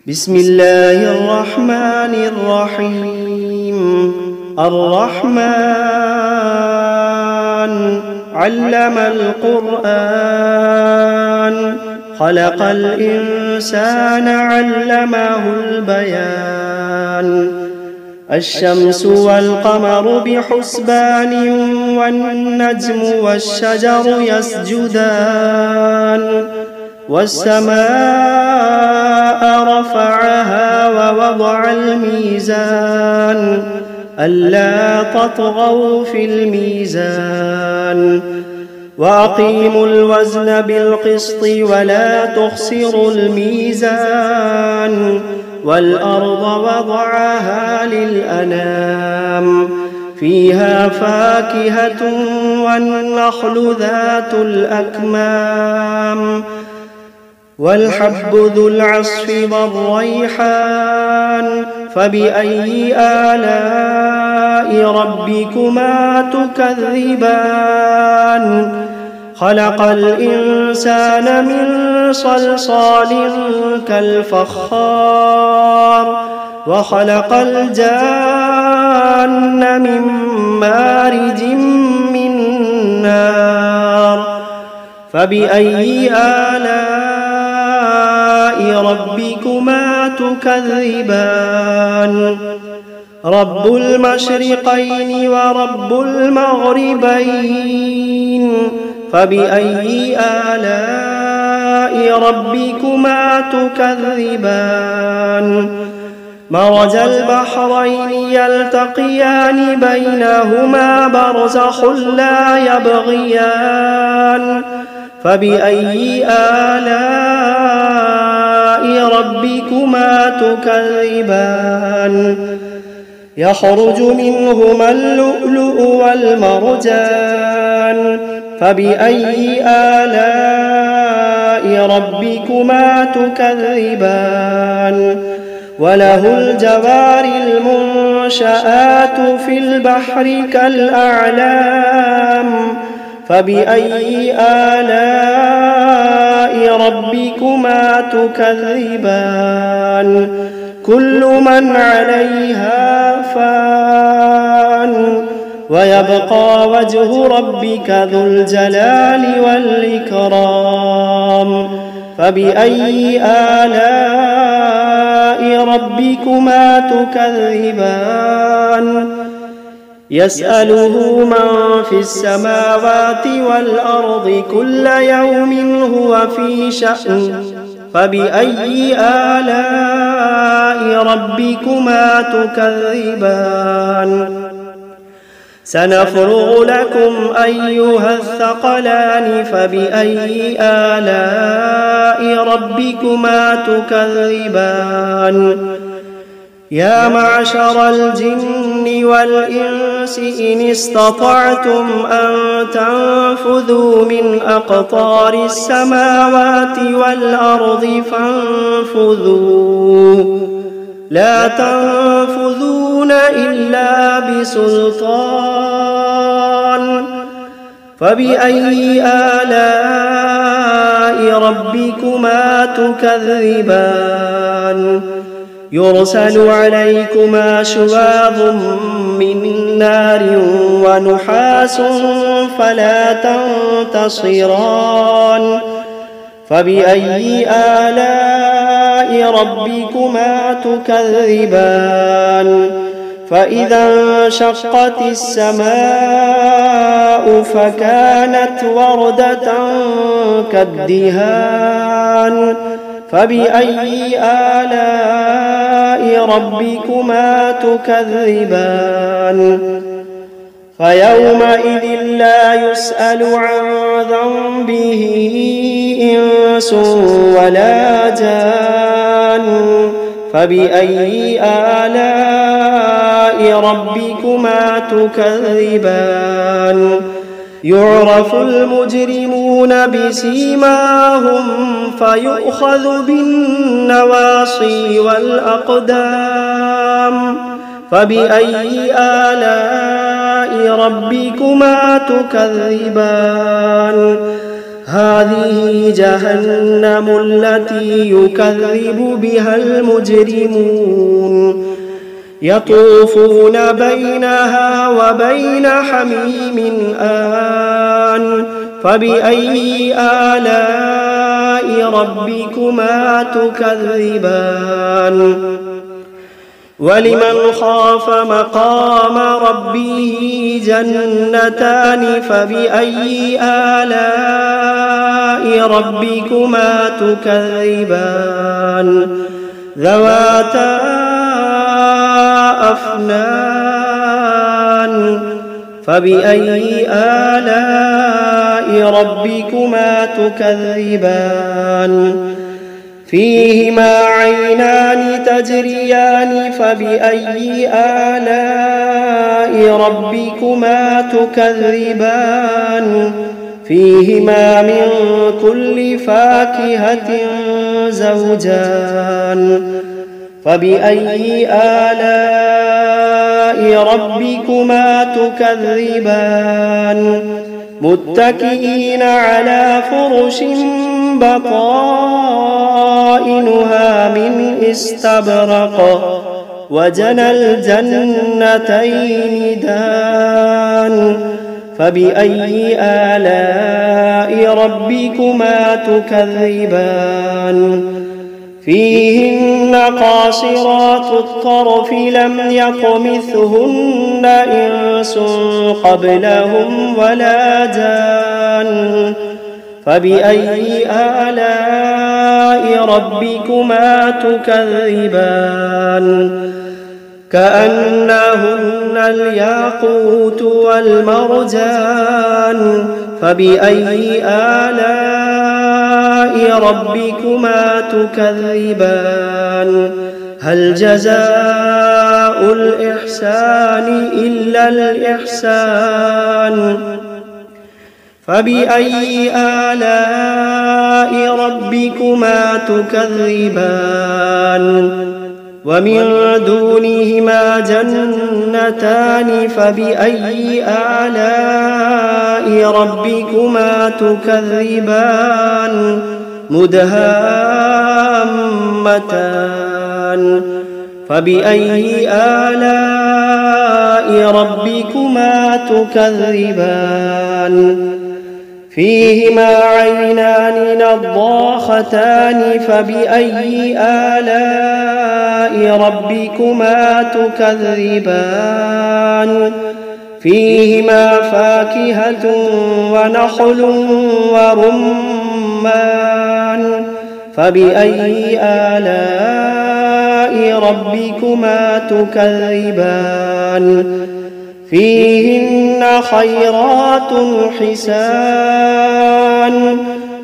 بسم الله الرحمن الرحيم. الرحمن علم القرآن، خلق الإنسان علمه البيان. الشمس والقمر بحسبان، والنجم والشجر يسجدان. والسماء رفعها ووضع الميزان، ألا تطغوا في الميزان. وأقيموا الوزن بالقسط ولا تخسروا الميزان. والأرض وضعها للأنام، فيها فاكهة والنخل ذات الأكمام. والحب ذو العصف والريحان، فبأي آلاء ربكما تكذبان. خلق الإنسان من صلصال كالفخار، وخلق الجان من مارج من نار. فبأي آلاء ربكما تكذبان. رب المشرقين ورب المغربين، فبأي آلاء ربكما تكذبان. مرج البحرين يلتقيان، بينهما برزخ لا يبغيان. فبأي آلاء ربكما تكذبان. يخرج منهما اللؤلؤ والمرجان، فبأي آلاء ربكما تكذبان. وله الجوار المنشآت في البحر كالأعلام، فبأي آلاء ربكما تكذبان. كل من عليها فان، ويبقى وجه ربك ذو الجلال والإكرام. فبأي آلاء ربكما تكذبان. يسأله من في السماوات والأرض كل يوم هو في شأن. فبأي آلاء ربكما تكذبان. سنفرغ لكم أيها الثقلان، فبأي آلاء ربكما تكذبان. يا معشر الجن والإنس إن استطعتم أن تنفذوا من أقطار السماوات والأرض فانفذوا، لا تنفذون إلا بسلطان. فبأي آلاء ربكما تكذبان. يرسل عليكما شواظ من نار ونحاس فلا تنتصران. فبأي آلاء ربكما تكذبان. فإذا انشقت السماء فكانت وردة كالدهان. فبأي آلاء ربكما تكذبان. فيومئذ لا يسأل عن ذنبه إنس ولا جان. فبأي آلاء ربكما تكذبان. يعرف المجرمون بسيماهم فيؤخذ بالنواصي والأقدام. فبأي آلاء ربكما تكذبان. هذه جهنم التي يكذب بها المجرمون يطوفون بينها وبين حميم آن فبأي آلاء ربكما تكذبان ولمن خاف مقام ربه جنتان فبأي آلاء ربكما تكذبان ذواتا أفنان فبأي آلاء ربكما تكذبان فيهما عينان تجريان فبأي آلاء ربكما تكذبان فيهما من كل فاكهة زوجان فبأي آلاء ربكما تكذبان متكئين على فرش بطائنها من استبرق وجنى الجنتين دان فبأي آلاء ربكما تكذبان فيهن قاصرات الطرف لم يطمثهن إنس قبلهم ولا جان فبأي آلاء ربكما تكذبان كأنهن الياقوت والمرجان فبأي آلاء ربكما تكذبان هل جزاء الإحسان إلا الإحسان فبأي آلاء ربكما تكذبان ومن دونهما جنتان فبأي آلاء ربكما تكذبان مدهامتان فبأي آلاء ربكما تكذبان فيهما عينان نضاختان فبأي آلاء ربكما تكذبان فيهما فاكهة ونخل ورمان فبأي آلاء ربكما تكذبان فيهن خيرات حسان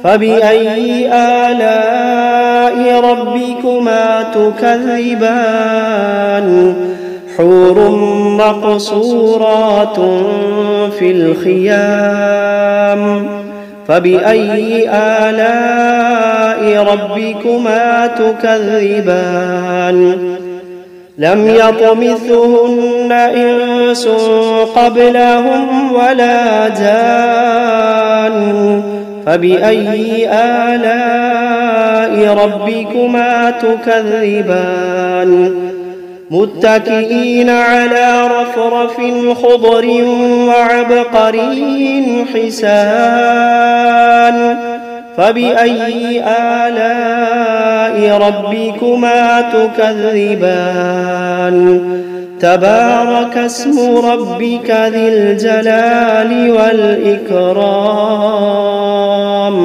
فبأي آلاء ربكما تكذبان حور مقصورات في الخيام فبأي آلاء ربكما تكذبان لم يطمثهن إنس قبلهم ولا جان فبأي آلاء ربكما تكذبان متكئين على رفرف خضر وعبقري حسان فبأي آلاء ربكما تكذبان تبارك اسم ربك ذي الجلال والإكرام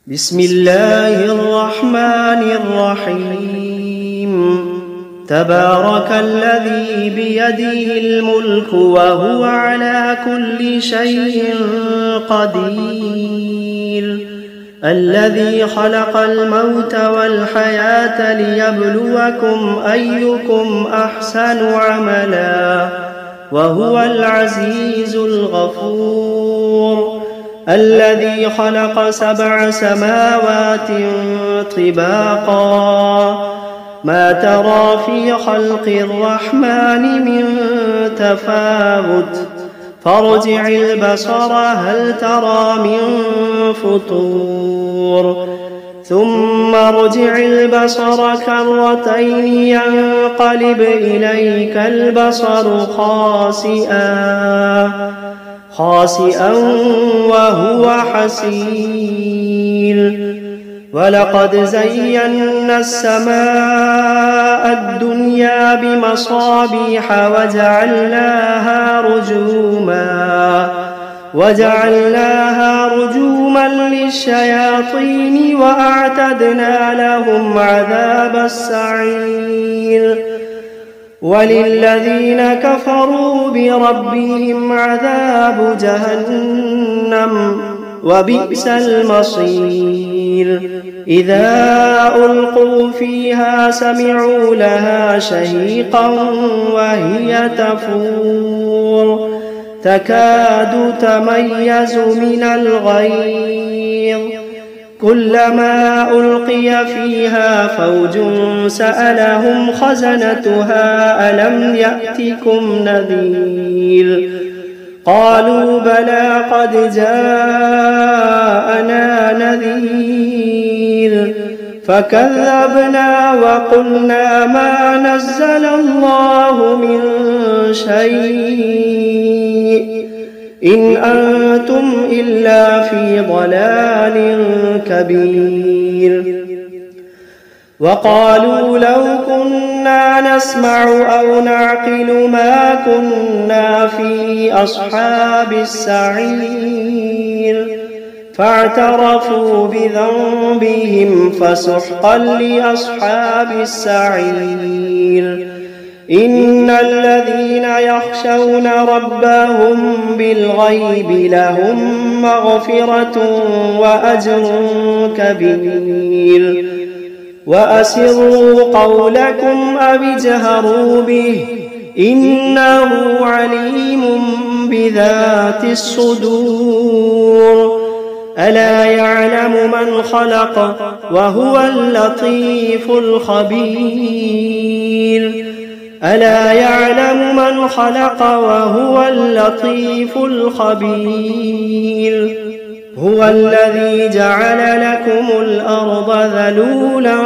بسم الله الرحمن الرحيم تبارك الذي بيده الملك وهو على كل شيء قدير الذي خلق الموت والحياة ليبلوكم أيكم أحسن عملا وهو العزيز الغفور الذي خلق 7 سماوات طباقا ما ترى في خلق الرحمن من تفاوت فارجع البصر هل ترى من فطور ثم ارجع البصر كرتين ينقلب إليك البصر خاسئا وهو حسير ولقد زينا السماء الدنيا بمصابيح وجعلناها رجوما للشياطين وأعتدنا لهم عذاب السعير وللذين كفروا بربهم عذاب جهنم وبئس المصير إذا ألقوا فيها سمعوا لها شهيقا وهي تفور تكاد تميز من الغيظ كلما ألقي فيها فوج سألهم خزنتها ألم يأتكم نذير قالوا بلى قد جاءنا نذير فكذبنا وقلنا ما نزل الله من شيء إن أنتم إلا في ضلال كبير وقالوا لو كنا نسمع أو نعقل ما كنا في أصحاب السعير فاعترفوا بذنبهم فسحقا لأصحاب السعير إن الذين يخشون ربهم بالغيب لهم مغفرة وأجر كبير وأسروا قولكم أو اجهروا به إنه عليم بذات الصدور ألا يعلم من خلق وهو اللطيف الخبير ألا يعلم من خلق وهو اللطيف الخبير هو الذي جعل لكم الأرض ذلولا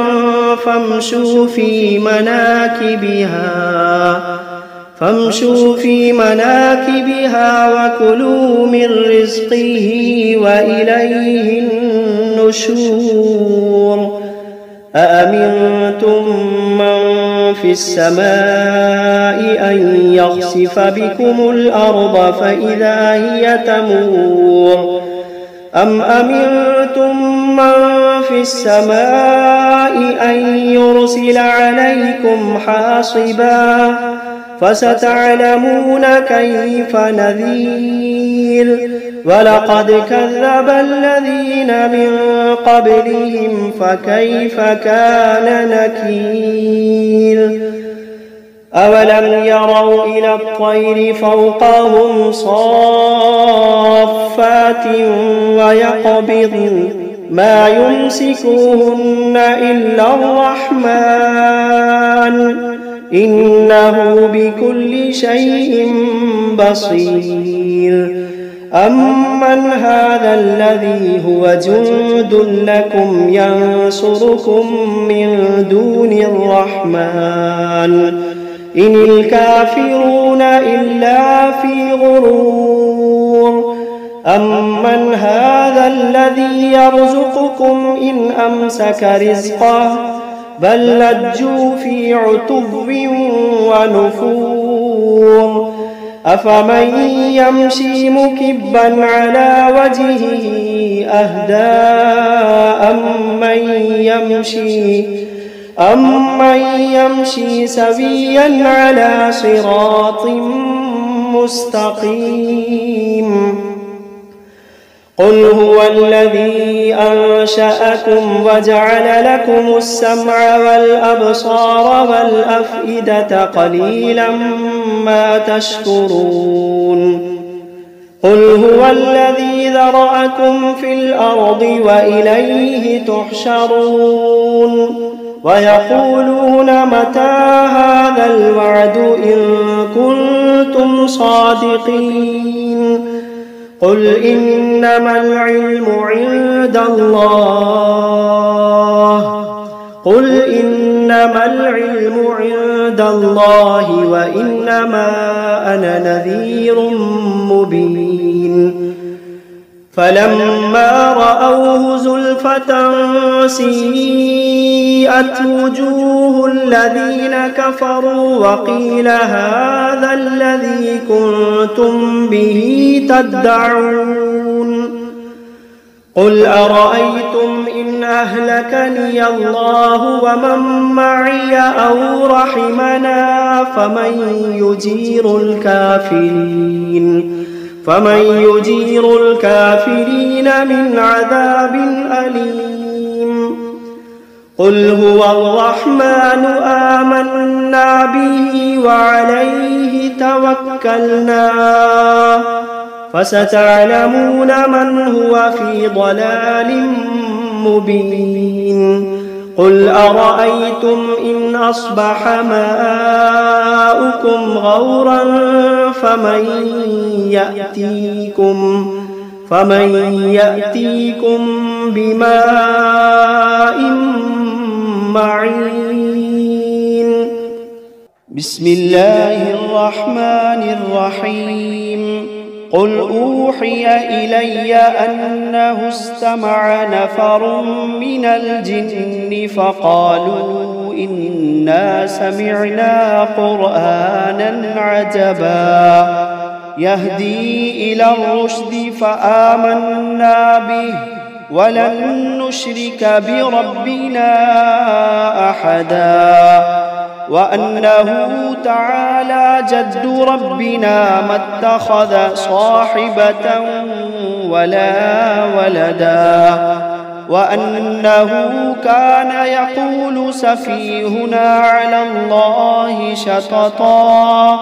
فامشوا في مناكبها وكلوا من رزقه وإليه النشور أأمنتم من في السماء أن يخسف بكم الأرض فإذا هي تمور أم أمنتم من في السماء أن يرسل عليكم حاصبا فستعلمون كيف نذير ولقد كذب الذين من قبلهم فكيف كان نكير أولم يروا إلى الطير فوقهم صافات ويقبضن ما يمسكوهن إلا الرحمن إنه بكل شيء بصير أمن هذا الذي هو جند لكم ينصركم من دون الرحمن إن الكافرون إلا في غرور أمن هذا الذي يرزقكم إن أمسك رزقه بل لجوا في عتب ونفور أفمن يمشي مكبا على وجهه أهدى أمن يمشي سويا على صراط مستقيم قل هو الذي أنشأكم وجعل لكم السمع والأبصار والأفئدة قليلا ما تشكرون قل هو الذي ذرأكم في الأرض وإليه تحشرون ويقولون متى هذا الوعد إن كنتم كنتم صادقين قل إنما العلم عند الله وإنما أنا نذير مبين فلما رأوه زلفة سيئت وجوه الذين كفروا وقيل هذا الذي كنتم به تدعون قل أرأيتم إن أهلكني الله ومن معي أو رحمنا فمن يجير الكافرين من عذاب أليم قل هو الرحمن آمنا به وعليه توكلنا فستعلمون من هو في ضلال مبين قل أرأيتم إن أصبح ماؤكم غورا فمن يأتيكم بماء معين بسم الله الرحمن الرحيم قل أوحي إلي أنه استمع نفر من الجن فقالوا إنا سمعنا قرآنا عجبا يهدي إلى الرشد فآمنا به ولن نشرك بربنا أحدا وأنه تعالى جد ربنا ما اتخذ صاحبة ولا ولدا وأنه كان يقول سفيهنا على الله شططا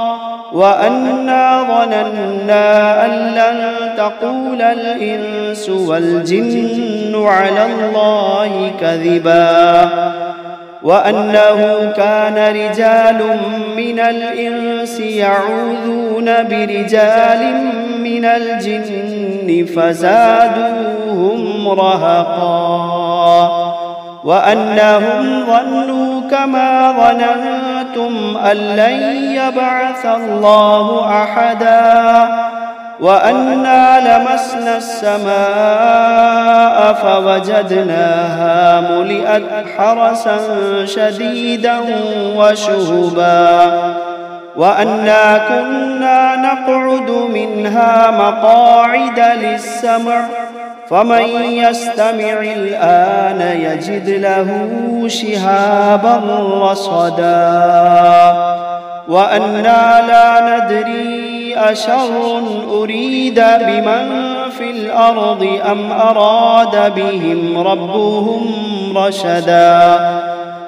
وأنا ظننا أن لن تقول الإنس والجن على الله كذبا وأنه كان رجال من الإنس يعوذون برجال من الجن فزادوهم رهقا وأنهم ظنوا كما ظننتم أن لن يبعث الله أحدا وأنا لمسنا السماء فوجدناها ملئت حرسا شديدا وشهبا وأنا كنا نقعد منها مقاعد للسمع فمن يستمع الآن يجد له شهابا رصدا وأنا لا ندري أشر أريد بمن في الأرض أم أراد بهم ربهم رشدا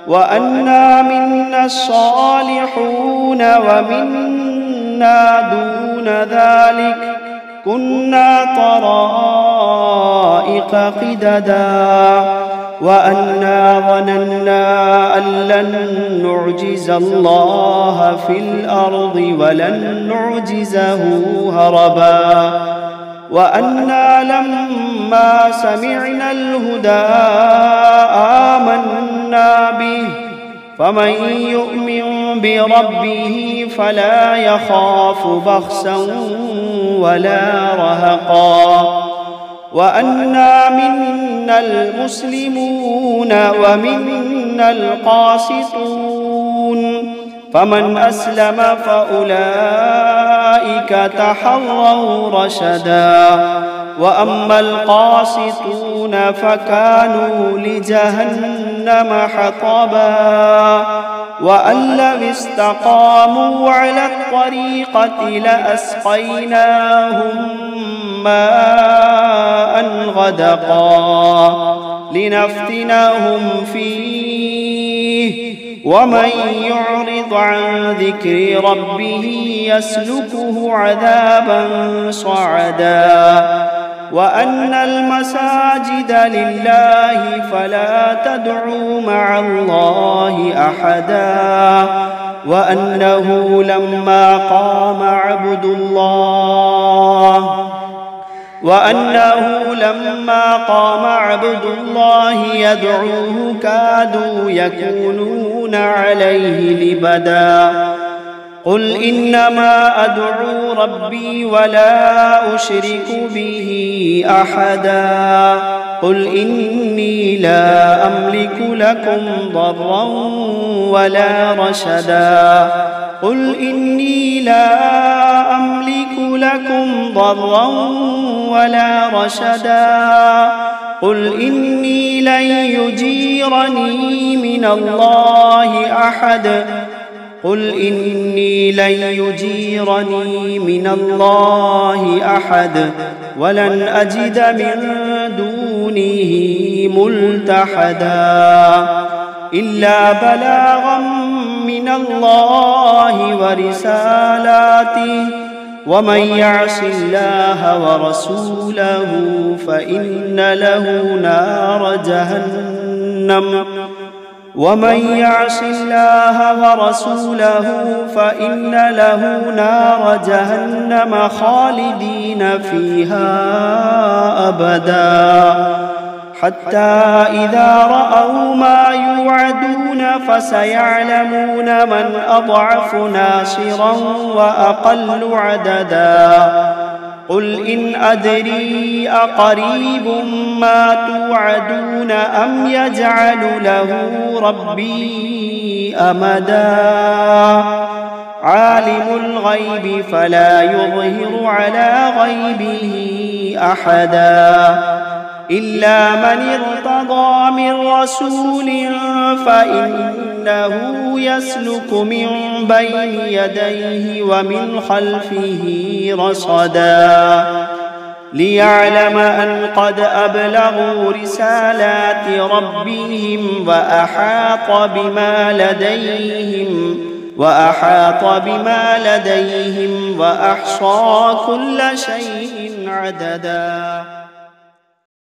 وأنا منا الصالحون ومنا دون ذلك كنا طرائق قددا وأنا ظننا أن لن نعجز الله في الأرض ولن نعجزه هربا وأنا لما سمعنا الهدى آمنا به فمن يؤمن بربه فلا يخاف بخسا ولا رهقا وأنا منا المسلمون ومنا القاسطون فمن أسلم فأولئك تحروا رشدا وأما القاسطون فكانوا لجهنم حطبا وأن لو استقاموا على الطريقة لأسقيناهم ماء غدقا لنفتنهم فيه ومن يعرض عن ذكر ربه يسلكه عذابا صعدا وأن المساجد لله فلا تدعوا مع الله أحدا وأنه لما قام عبد الله يدعوه كادوا يكونون عليه لبدا. قل إنما أدعو ربي ولا أشرك به أحدا. قل إني لا أملك لكم ضرا ولا رشدا. قل إني لا أملك لكم ضرا ولا رشدا. قل إني لن يجيرني من الله أحد. قل إني لن يجيرني من الله أحد ولن أجد من دونه ملتحدا إلا بلاغا من الله ورسالاته ومن يعص الله ورسوله فإن له نار جهنم خالدين فيها أبدا حتى إذا رأوا ما يوعدون فسيعلمون من أضعف ناصرا وأقل عددا. قل إن أدري أقريب ما توعدون أم يجعل له ربي أمدا. عالم الغيب فلا يظهر على غيبه أحدا إلا من ارتضى من رسول فإنه يسلك من بين يديه ومن خلفه رصدا ليعلم أن قد أبلغوا رسالات ربهم وأحاط بما لديهم وأحصى كل شيء عددا.